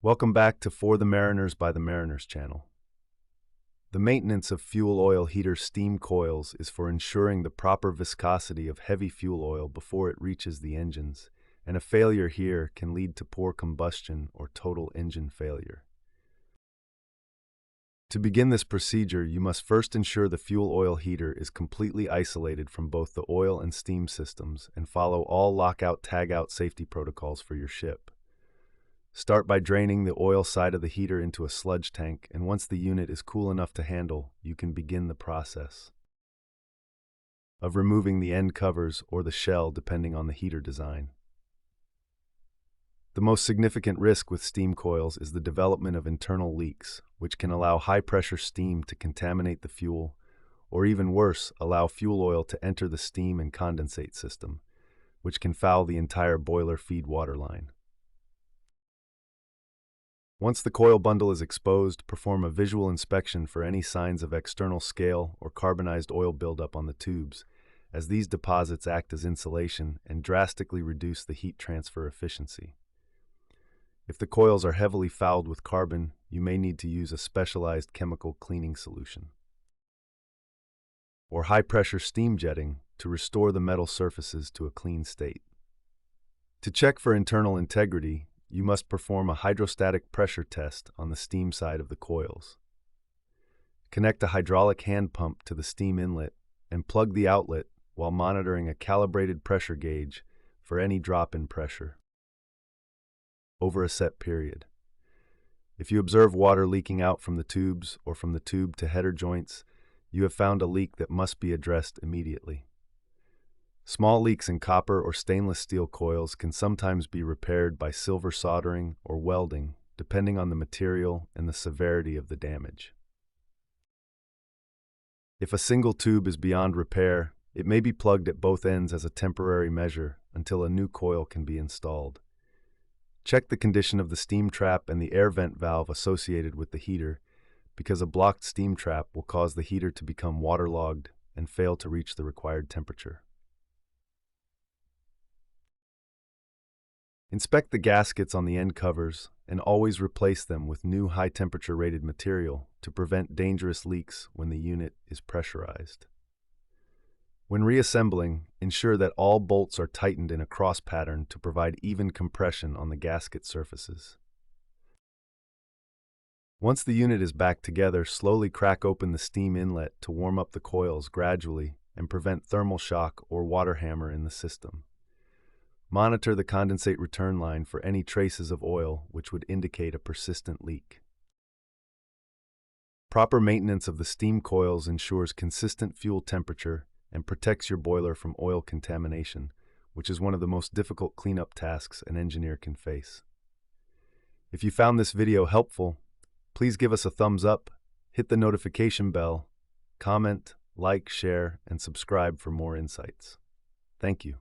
Welcome back to For the Mariners by the Mariners channel. The maintenance of fuel oil heater steam coils is for ensuring the proper viscosity of heavy fuel oil before it reaches the engines, and a failure here can lead to poor combustion or total engine failure. To begin this procedure, you must first ensure the fuel oil heater is completely isolated from both the oil and steam systems and follow all lockout-tagout safety protocols for your ship. Start by draining the oil side of the heater into a sludge tank, and once the unit is cool enough to handle, you can begin the process of removing the end covers or the shell depending on the heater design. The most significant risk with steam coils is the development of internal leaks, which can allow high-pressure steam to contaminate the fuel, or even worse, allow fuel oil to enter the steam and condensate system, which can foul the entire boiler feed water line. Once the coil bundle is exposed, perform a visual inspection for any signs of external scale or carbonized oil buildup on the tubes, as these deposits act as insulation and drastically reduce the heat transfer efficiency. If the coils are heavily fouled with carbon, you may need to use a specialized chemical cleaning solution or high-pressure steam jetting to restore the metal surfaces to a clean state. To check for internal integrity, you must perform a hydrostatic pressure test on the steam side of the coils. Connect a hydraulic hand pump to the steam inlet and plug the outlet while monitoring a calibrated pressure gauge for any drop in pressure over a set period. If you observe water leaking out from the tubes or from the tube to header joints, you have found a leak that must be addressed immediately. Small leaks in copper or stainless steel coils can sometimes be repaired by silver soldering or welding, depending on the material and the severity of the damage. If a single tube is beyond repair, it may be plugged at both ends as a temporary measure until a new coil can be installed. Check the condition of the steam trap and the air vent valve associated with the heater, because a blocked steam trap will cause the heater to become waterlogged and fail to reach the required temperature. Inspect the gaskets on the end covers and always replace them with new high-temperature rated material to prevent dangerous leaks when the unit is pressurized. When reassembling, ensure that all bolts are tightened in a cross pattern to provide even compression on the gasket surfaces. Once the unit is back together, slowly crack open the steam inlet to warm up the coils gradually and prevent thermal shock or water hammer in the system. Monitor the condensate return line for any traces of oil which would indicate a persistent leak. Proper maintenance of the steam coils ensures consistent fuel temperature and protects your boiler from oil contamination, which is one of the most difficult cleanup tasks an engineer can face. If you found this video helpful, please give us a thumbs up, hit the notification bell, comment, like, share, and subscribe for more insights. Thank you.